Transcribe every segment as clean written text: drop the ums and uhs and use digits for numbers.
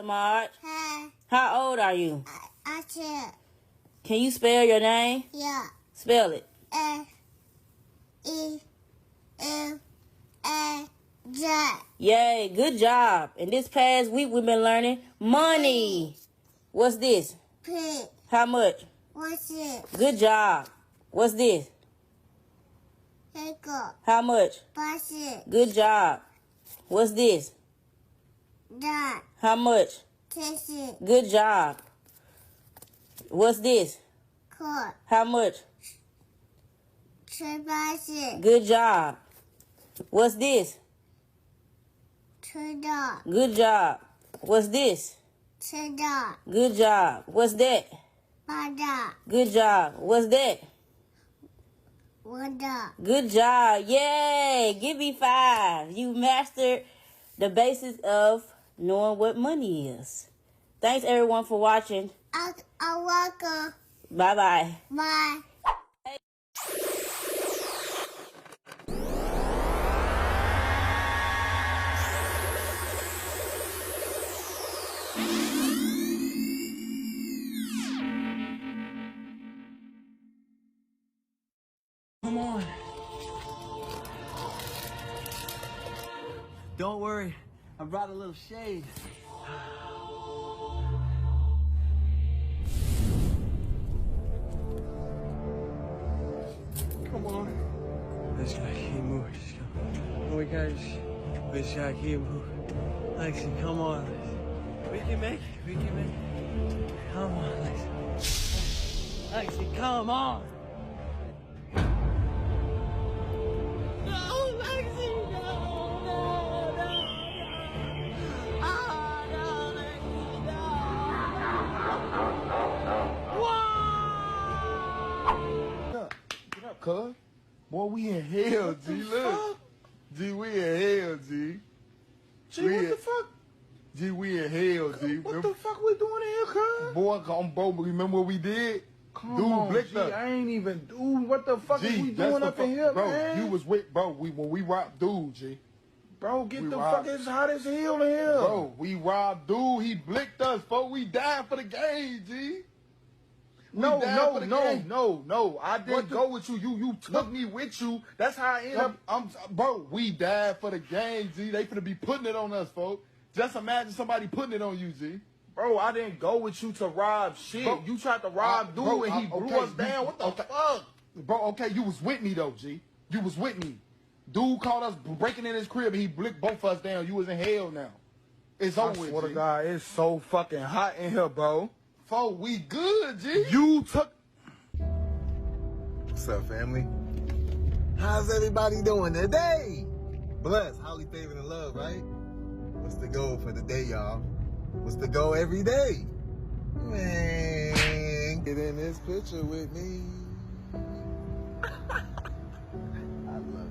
Samaj. Hi. How old are you? I said, Can you spell your name? yeah. Spell it. S-E-M-A-J. Yay, good job. In this past week, we've been learning money. What's this? P. How much? What's it? Good job. What's this? Hiccup. How much? Basket. Good job. What's this? Dot. How much? Tissue. Good job. What's this? Court. How much? Basket. Good job. What's this? Dot. Good job. What's this? Dot. Good job. What's that? Dot. Good job. What's that? Dot. Good job. Yay. Give me 5. You mastered the basics of knowing what money is. Thanks everyone for watching. I welcome. Bye-bye. Bye. Come on. Don't worry, I brought a little shade. Come on. Let's gotta keep moving. Just go. Oh my gosh. We just gotta keep moving. Lexi, come on. We can make it. We can make it. Come on, Lexi. Lexi, come on. Cuz, boy, we in hell, G. Look, G, we in hell, G. G, what the fuck? G, we in hell, G. What the fuck we doing in here, cuz? Boy, remember what we did? Come Dude, on, blicked G, us. I ain't even, dude, what the fuck G, is we that's doing the up in here, bro, man? you was with, bro, when we robbed dude, G. Bro, get we the robbed- fuck, it's hot as hell in here. Bro, we robbed dude, he blicked us, folks. We died for the game, G. No, died no, for the no, game. no, I What didn't the- go with you. You took me with you. That's how I ended up. Bro, we died for the game, G. They finna be putting it on us, folks. Just imagine somebody putting it on you, G. Bro, I didn't go with you to rob shit. Bro, you tried to rob dude bro, and he blew okay, us down. What the okay. fuck? Bro, okay, you was with me, though, G. You was with me. Dude caught us breaking in his crib and he blicked both of us down. You was in hell now. It's I over with, swear to G. God, it's so fucking hot in here, bro. Folks, we good, G. You took... What's up, family? How's everybody doing today? Blessed, highly favored, and loved, right? What's the goal for the day, y'all? What's the goal every day? Man, get in this picture with me. I love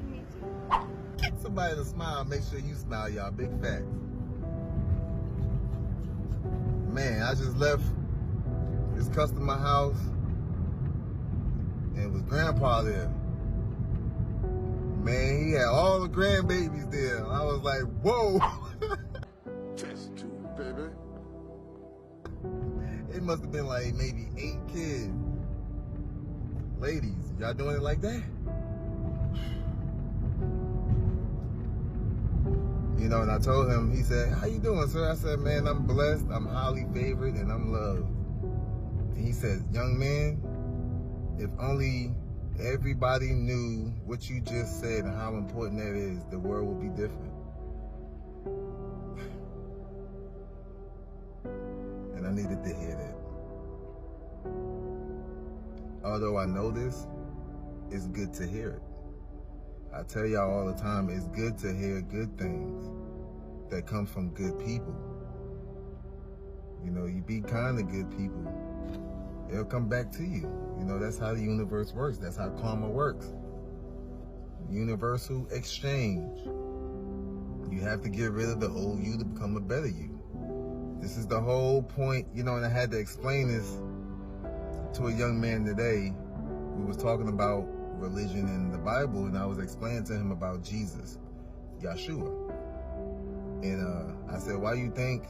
you. Me too. Somebody to smile, make sure you smile, y'all. Big facts. Man, I just left this customer house. And it was grandpa there. Man, he had all the grandbabies there. I was like, whoa. Test tube, baby. It must have been like maybe 8 kids. Ladies, y'all doing it like that? You know, and I told him, he said, how you doing, sir? I said, man, I'm blessed, I'm highly favored, and I'm loved. And he said, young man, if only everybody knew what you just said and how important that is, the world would be different. And I needed to hear that. Although I know this, it's good to hear it. I tell y'all all the time, it's good to hear good things that come from good people. You know, you be kind to good people, it'll come back to you. You know, that's how the universe works. That's how karma works. Universal exchange. You have to get rid of the old you to become a better you. This is the whole point, you know, and I had to explain this to a young man today. We was talking about religion in the Bible, and I was explaining to him about Jesus, Yeshua. And I said, why you think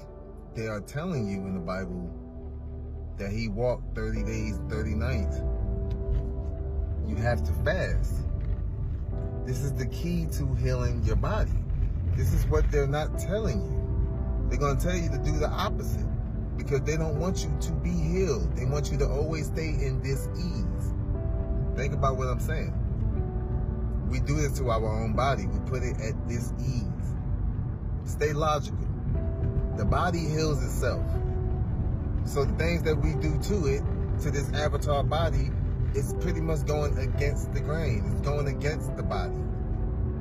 they are telling you in the Bible that he walked 30 days, 30 nights. You have to fast. This is the key to healing your body. This is what they're not telling you. They're going to tell you to do the opposite because they don't want you to be healed. They want you to always stay in this ease. Think about what I'm saying. We do this to our own body. We put it at this ease. Stay logical. The body heals itself. So the things that we do to it, to this avatar body, is pretty much going against the grain. It's going against the body.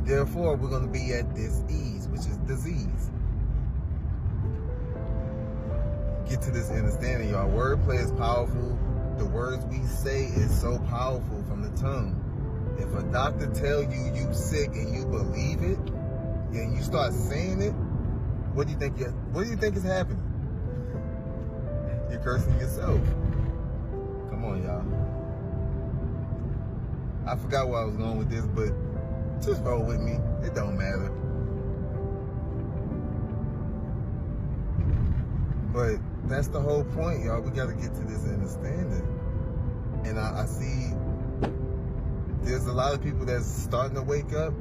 Therefore, we're going to be at this ease, which is disease. Get to this understanding, y'all. Wordplay is powerful. The words we say is so powerful from the tongue. If a doctor tell you you sick and you believe it, and you start saying it, what do you think is happening? You're cursing yourself. Come on, y'all. I forgot where I was going with this, but just roll with me. It don't matter. But that's the whole point, y'all. We got to get to this understanding. And I see there's a lot of people that's starting to wake up,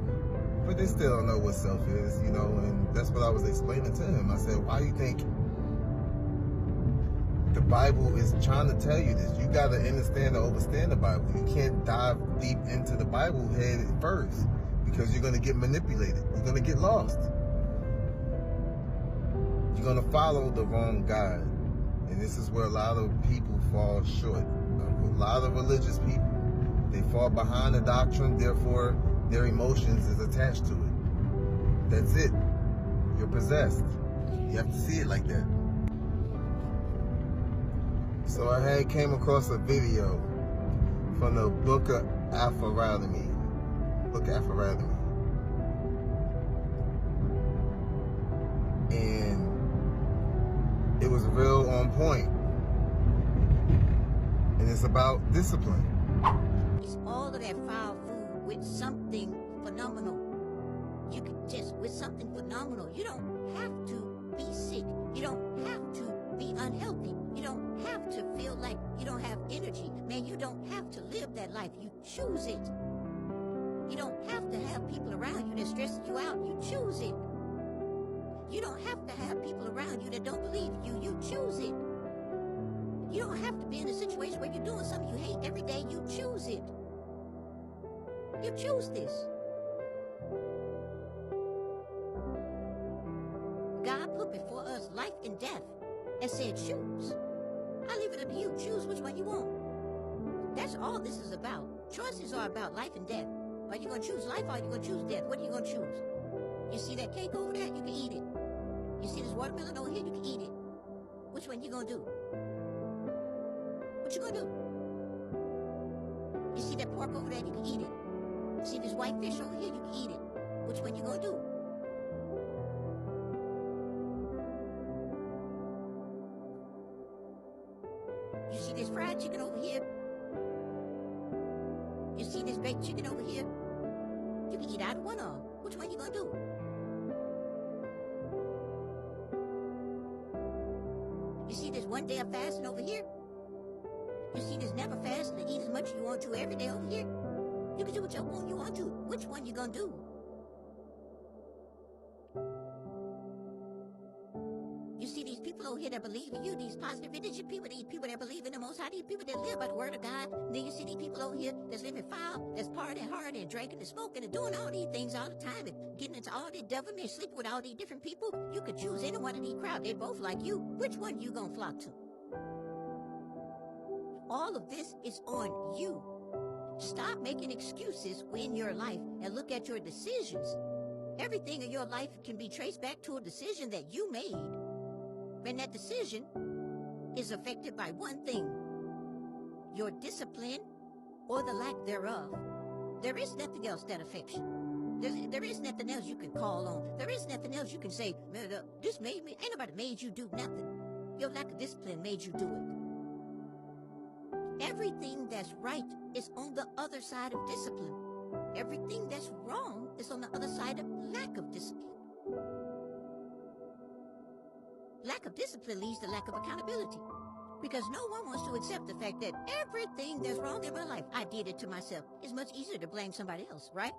but they still don't know what self is, you know, and that's what I was explaining to him. I said, why do you think the Bible is trying to tell you this? You got to understand and understand the Bible. You can't dive deep into the Bible head first because you're going to get manipulated. You're going to get lost. You're going to follow the wrong guide. And this is where a lot of people fall short. A lot of religious people, they fall behind the doctrine, therefore their emotions is attached to it. That's it. You're possessed. You have to see it like that. So I came across a video from the Book of Aphoratamy. Book of Aphoratamy. And it was real on point. And it's about discipline. It's all of that foul food with something phenomenal. You can just, with something phenomenal, you don't have to be sick. You don't have to be unhealthy. You don't have to feel like you don't have energy. Man, you don't have to live that life. You choose it. You don't have to have people around you that stresses you out. You choose it. You don't have to have people around you that don't believe you. You choose it. You don't have to be in a situation where you're doing something you hate every day. You choose it. You choose this. God put before us life and death and said choose. I leave it up to you. Choose which one you want. That's all this is about. Choices are about life and death. Are you going to choose life or are you going to choose death? What are you going to choose? You see that cake over there? You can eat it. You see this watermelon over here? You can eat it. Which one you going to do? What you going to do? You see that pork over there? You can eat it. You see this white fish over here? You can eat it. Which one you going to do? You see this fried chicken over here? You see this baked chicken over here? You can eat either one of them. Which one you gonna do? You see this one day of fasting over here? You see this never fasting and eat as much as you want to every day over here? You can do what you want to. Which one you gonna do? You see these people over here that believe in you, these positive energy people, these people that believe in the Most High, these people that live by the word of God. And then you see these people over here that's living foul, that's partying hard and drinking and smoking and doing all these things all the time and getting into all this devilment, sleeping with all these different people. You could choose any one of these crowd. They both like you. Which one you gonna flock to? All of this is on you. Stop making excuses in your life and look at your decisions. Everything in your life can be traced back to a decision that you made. And that decision is affected by one thing: your discipline or the lack thereof. There is nothing else that affects you. There is nothing else you can call on. There is nothing else you can say, man, this made me, ain't nobody made you do nothing. Your lack of discipline made you do it. Everything that's right is on the other side of discipline. Everything that's wrong is on the other side of lack of discipline. lack of discipline leads to lack of accountability. Because no one wants to accept the fact that everything that's wrong in my life, I did it to myself. It's much easier to blame somebody else, right?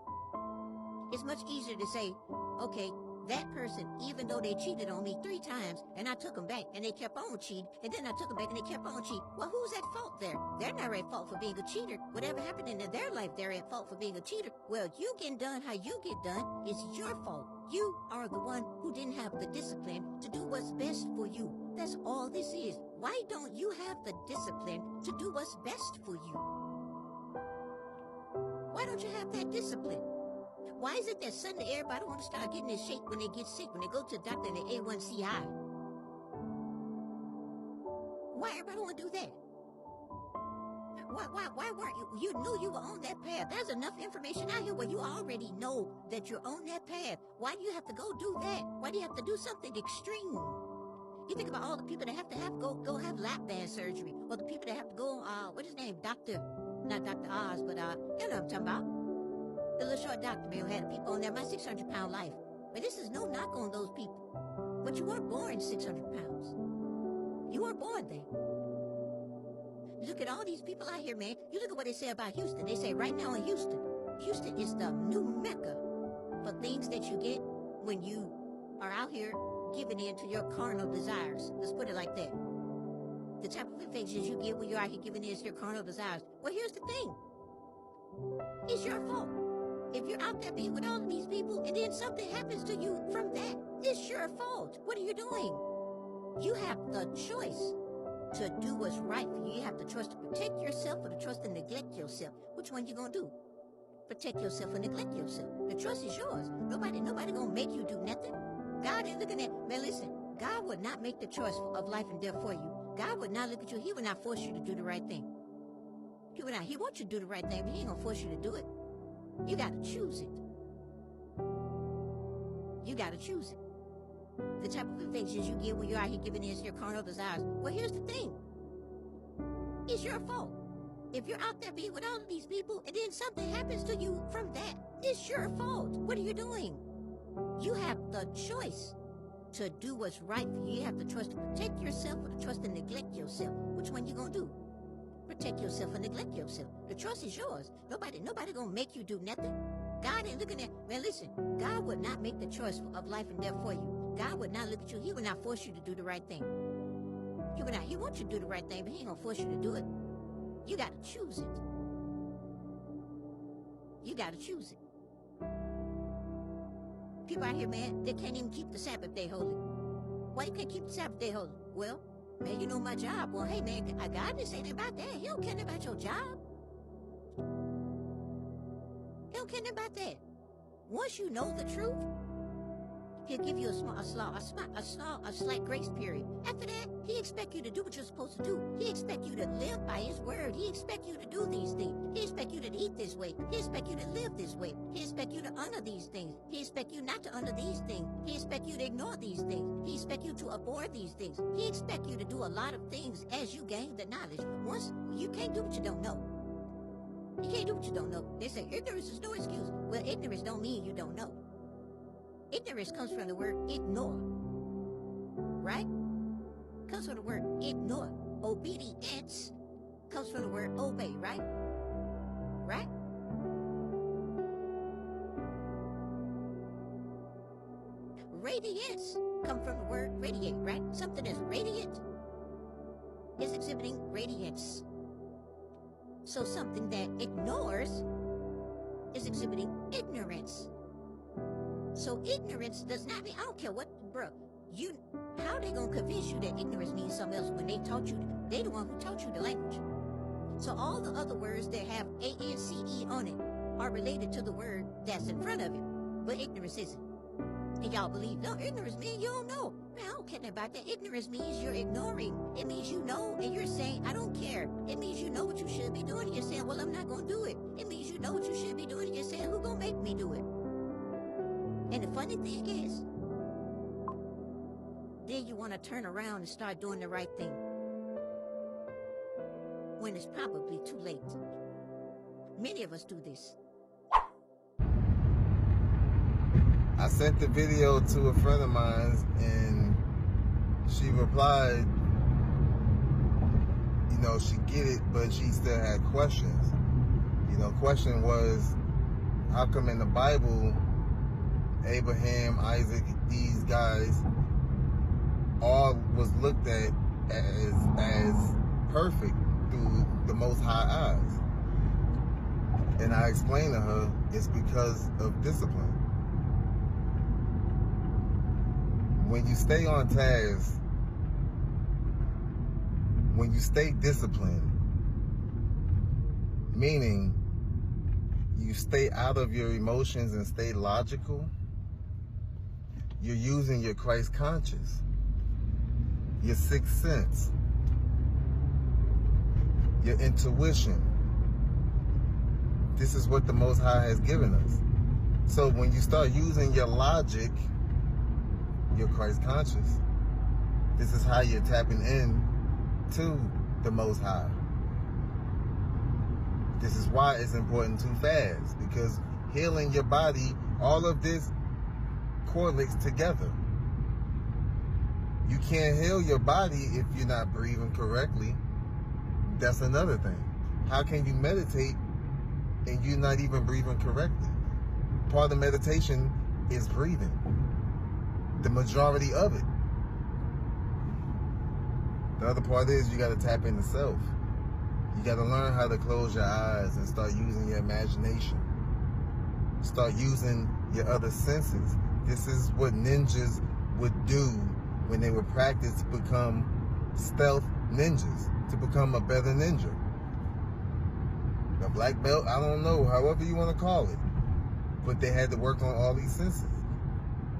It's much easier to say, okay, that person, even though they cheated on me 3 times, and I took them back, and they kept on cheating, and then I took them back, and they kept on cheating. Well, who's at fault there? They're not at fault for being a cheater. Whatever happened in their life, they're at fault for being a cheater. Well, you getting done how you get done is your fault. You are the one who didn't have the discipline to do what's best for you. That's all this is. Why don't you have the discipline to do what's best for you? Why don't you have that discipline? Why is it that suddenly everybody want to start getting in shape when they get sick, when they go to the doctor and their A1C high? Why everybody want to do that? Why weren't you? You knew you were on that path. There's enough information out here where you already know that you're on that path. Why do you have to go do that? Why do you have to do something extreme? You think about all the people that have to go have lap band surgery, or the people that have to go, what is his name? Not Dr. Oz, but, you know what I'm talking about. The little short doctor man who had people on there, my 600-pound life. But this is no knock on those people. But you weren't born 600 pounds. You weren't born there. Look at all these people out here, man. You look at what they say about Houston. They say right now in Houston is the new mecca for things that you get when you are out here giving in to your carnal desires. Let's put it like that. The type of infections you get when you're out here giving in to your carnal desires. Well, here's the thing. It's your fault. If you're out there being with all of these people and then something happens to you from that, it's your fault. What are you doing? You have the choice to do what's right for you. You have the choice to protect yourself or the choice to neglect yourself. Which one you gonna do? Protect yourself or neglect yourself. The choice is yours. Nobody gonna make you do nothing. God ain't looking at, man, listen, God would not make the choice of life and death for you. God would not look at you. He would not force you to do the right thing. He wants you to do the right thing, but he ain't gonna force you to do it. You gotta choose it. You gotta choose it. The type of infections you get when you're out here giving in to your carnal desires. Well, here's the thing. It's your fault. If you're out there being with all of these people and then something happens to you from that, it's your fault. What are you doing? You have the choice to do what's right for you. You have the choice to protect yourself or the choice to neglect yourself. Which one you gonna do? Protect yourself or neglect yourself. The choice is yours. Nobody gonna make you do nothing. God ain't looking at, man, listen, God would not make the choice of life and death for you. God would not look at you. He would not force you to do the right thing. He wants you to do the right thing, but he ain't gonna force you to do it. You gotta choose it. You gotta choose it. People out here, man, they can't even keep the Sabbath day holy. Why you can't keep the Sabbath day holy? Well, man, you know my job. Well, hey, man, God didn't say anything about that. He don't care nothing about your job. He don't care nothing about that. Once you know the truth, he'll give you a slight grace period. After that, he expects you to do what you're supposed to do. He expects you to live by his word. He expects you to do these things. He expects you to eat this way. He expects you to live this way. He expects you to honor these things. He expects you not to honor these things. He expects you to ignore these things. He expects you to avoid these things. He expects you to do a lot of things as you gain the knowledge. Once, you can't do what you don't know. You can't do what you don't know. They say ignorance is no excuse. Well, ignorance don't mean you don't know. Ignorance comes from the word ignore, right? Comes from the word ignore. Obedience comes from the word obey, right? Right? Radiance comes from the word radiate, right? Something that's radiant is exhibiting radiance. So something that ignores is exhibiting ignorance. So ignorance does not mean, I don't care what, bro, how they gonna convince you that ignorance means something else when they taught you, they the one who taught you the language. So all the other words that have A-N-C-E on it are related to the word that's in front of it, but ignorance isn't. And y'all believe, no, ignorance means you don't know. Man, I don't care about that. Ignorance means you're ignoring. It means you know and you're saying, I don't care. It means you know what you should be doing and you're saying, well, I'm not gonna do it. It means you know what you should be doing and you're saying, who gonna make me do it? And the funny thing is, then you want to turn around and start doing the right thing when it's probably too late. Many of us do this. I sent the video to a friend of mine and she replied, you know, she get it, but she still had questions. You know, question was, how come in the Bible, Abraham, Isaac, these guys, all was looked at as perfect through the Most High eyes? And I explained to her, it's because of discipline. When you stay on task, when you stay disciplined, meaning you stay out of your emotions and stay logical, you're using your Christ conscious, your sixth sense, your intuition. This is what the Most High has given us. So when you start using your logic, your Christ conscious, this is how you're tapping in to the Most High. This is why it's important to fast, because healing your body, all of this correlates together. You can't heal your body if you're not breathing correctly. That's another thing. How can you meditate and you're not even breathing correctly? Part of meditation is breathing. The majority of it. The other part is you got to tap into self. You got to learn how to close your eyes and start using your imagination. Start using your other senses. This is what ninjas would do when they would practice to become stealth ninjas, to become a better ninja. The black belt, I don't know, however you want to call it. But they had to work on all these senses.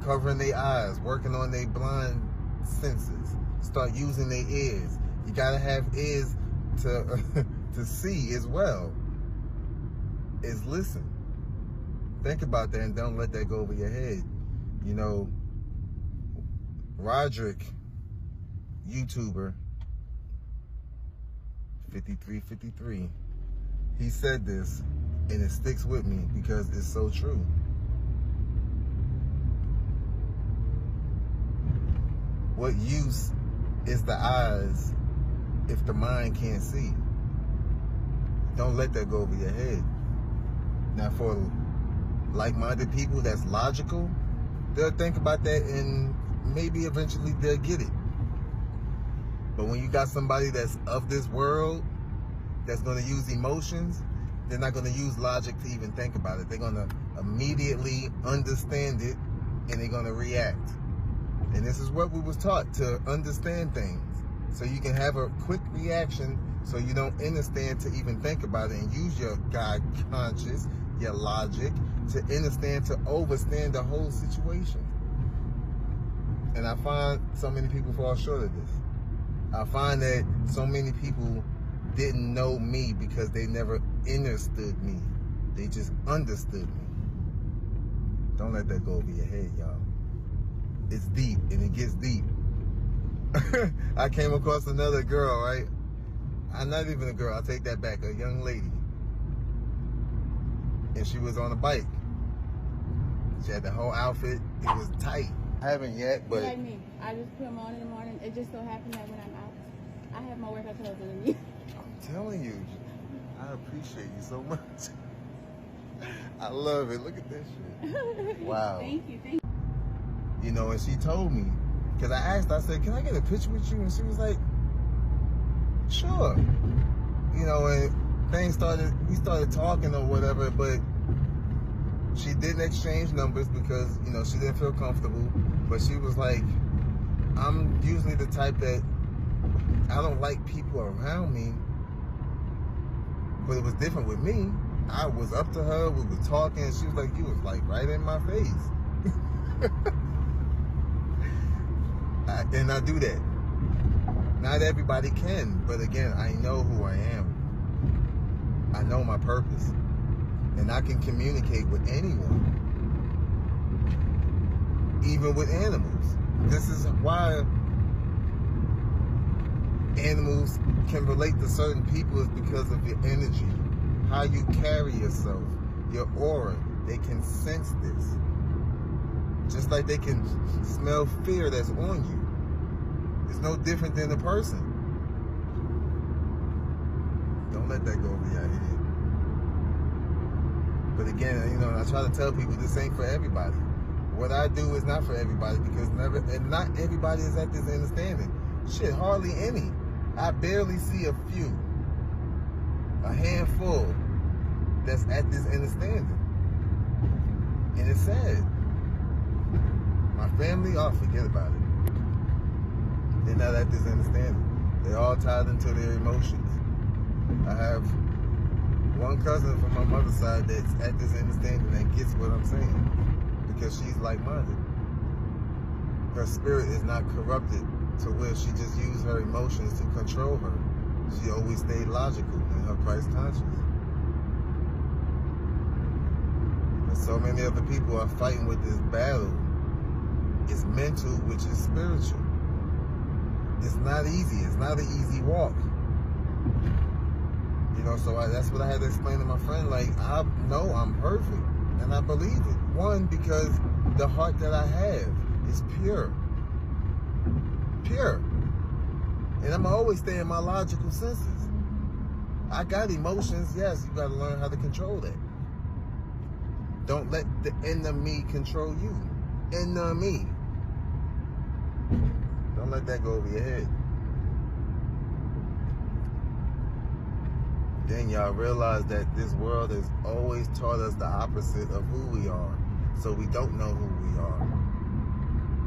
Covering their eyes, working on their blind senses. Start using their ears. You gotta have ears to see as well as listen. Think about that and don't let that go over your head. You know, Roderick, YouTuber, 5353, he said this, and it sticks with me because it's so true. What use is the eyes if the mind can't see? Don't let that go over your head. Now, for like-minded people that's logical, they'll think about that and maybe eventually they'll get it. But when you got somebody that's of this world, that's going to use emotions, they're not going to use logic to even think about it. They're going to immediately understand it and they're going to react. And this is what we was taught, to understand things. So you can have a quick reaction so you don't understand to even think about it, and use your God conscious, your logic, to understand, to overstand the whole situation. And I find so many people fall short of this. I find that so many people didn't know me because they never understood me. They just understood me. Don't let that go over your head, y'all. It's deep, and it gets deep. I came across another girl, right? I'm not even a girl, I'll take that back, a young lady. And she was on a bike. She had the whole outfit, it was tight. I haven't yet, but... Like me, I just put them on in the morning. It just so happened that when I'm out, I have my workout clothes underneath. I'm telling you, I appreciate you so much. I love it, look at that shit. Wow. Thank you, thank you. You know, and she told me, because I asked her, I said, can I get a picture with you? And she was like, sure. You know, and we started talking or whatever, but she didn't exchange numbers because, you know, she didn't feel comfortable. But she was like, I'm usually the type that I don't like people around me. But it was different with me. I was up to her, we were talking, and she was like, you was like right in my face. And I do that. Not everybody can, but again, I know who I am. I know my purpose. And I can communicate with anyone. Even with animals. This is why animals can relate to certain people, is because of your energy. How you carry yourself. Your aura. They can sense this. Just like they can smell fear that's on you. It's no different than a person. Don't let that go over your head. But again, you know, I try to tell people this ain't for everybody. What I do is not for everybody because not everybody is at this understanding. Shit, hardly any. I barely see a few, a handful that's at this understanding. And it's sad. My family, oh, forget about it. They're not at this understanding. They're all tied into their emotions. I have one cousin from my mother's side that's at this understanding that gets what I'm saying because she's like-minded. Her spirit is not corrupted to where she just used her emotions to control her. She always stayed logical in her Christ conscience. And so many other people are fighting with this battle. It's mental, which is spiritual. It's not easy. It's not an easy walk. You know, so that's what I had to explain to my friend. Like, I know I'm perfect, and I believe it. One, because the heart that I have is pure. Pure. And I'm always stay in my logical senses. I got emotions, yes, you gotta learn how to control that. Don't let the enemy control you. Enemy. Don't let that go over your head. Then y'all realize that this world has always taught us the opposite of who we are. So we don't know who we are.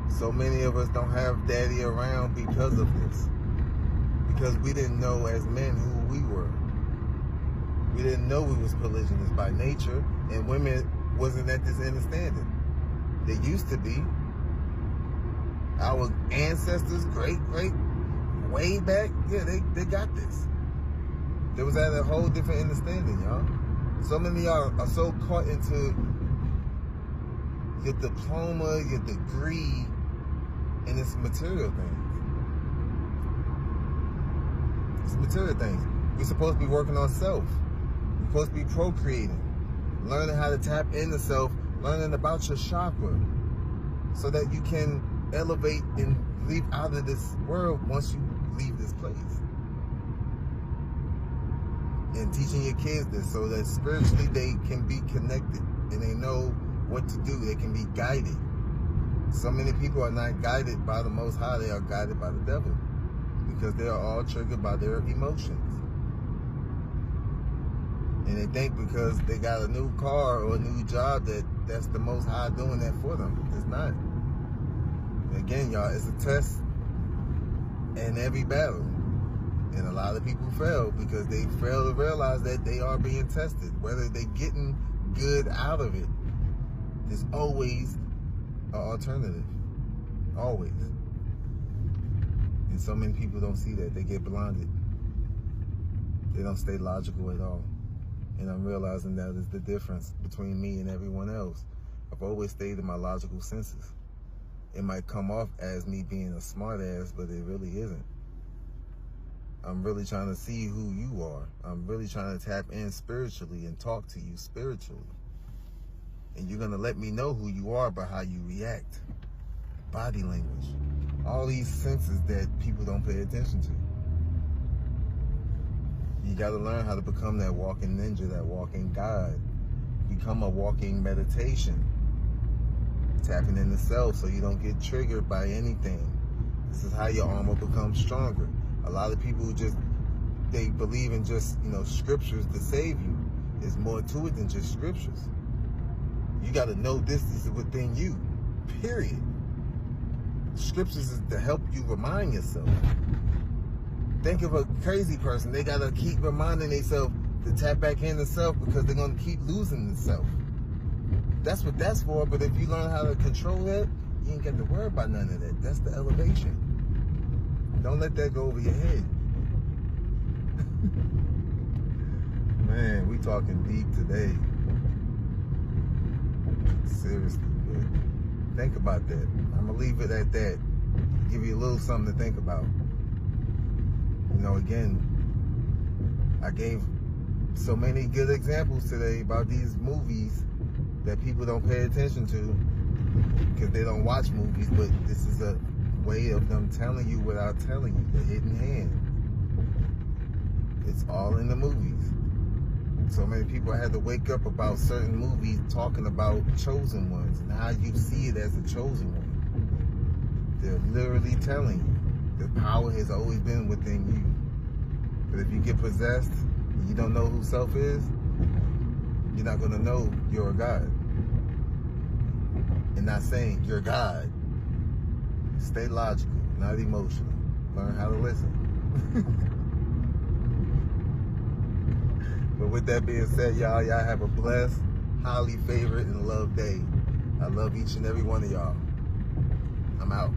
So many of us don't have daddy around because of this. Because we didn't know as men who we were. We didn't know we was polygamous by nature, and women wasn't at this understanding. They used to be. Our ancestors, great, way back, yeah, they got this. They was at a whole different understanding, y'all. So many of y'all are so caught into your diploma, your degree, and it's material things. It's material things. We're supposed to be working on self. We're supposed to be procreating, learning how to tap into self, learning about your chakra, so that you can elevate and leave out of this world once you leave this place. And teaching your kids this so that spiritually they can be connected and they know what to do. They can be guided. So many people are not guided by the Most High. They are guided by the devil because they are all triggered by their emotions. And they think because they got a new car or a new job that that's the Most High doing that for them. It's not. Again, y'all, it's a test in every battle. And a lot of people fail because they fail to realize that they are being tested. Whether they're getting good out of it, there's always an alternative. Always. And so many people don't see that. They get blinded. They don't stay logical at all. And I'm realizing that is the difference between me and everyone else. I've always stayed in my logical senses. It might come off as me being a smart ass, but it really isn't. I'm really trying to see who you are. I'm really trying to tap in spiritually and talk to you spiritually. And you're going to let me know who you are by how you react. Body language. All these senses that people don't pay attention to. You got to learn how to become that walking ninja, that walking guide. Become a walking meditation. Tapping into self so you don't get triggered by anything. This is how your armor becomes stronger. A lot of people they believe in just, scriptures to save you. There's more to it than just scriptures. You got to know this is within you, period. Scriptures is to help you remind yourself. Think of a crazy person. They got to keep reminding themselves to tap back into self because they're going to keep losing themselves. That's what that's for, but if you learn how to control that, you ain't got to worry about none of that. That's the elevation. Don't let that go over your head. Man, we talking deep today. Seriously, but think about that. I'm gonna leave it at that. Give you a little something to think about. Again, I gave so many good examples today about these movies that people don't pay attention to because they don't watch movies, but this is a way of them telling you without telling you, the hidden hand. It's all in the movies. So many people had to wake up about certain movies talking about chosen ones and how you see it as a chosen one. They're literally telling you the power has always been within you. But if you get possessed and you don't know who self is, you're not going to know you're a God. And not saying you're God. Stay logical, not emotional. Learn how to listen. But with that being said, y'all have a blessed, highly favored, and loved day. I love each and every one of y'all. I'm out.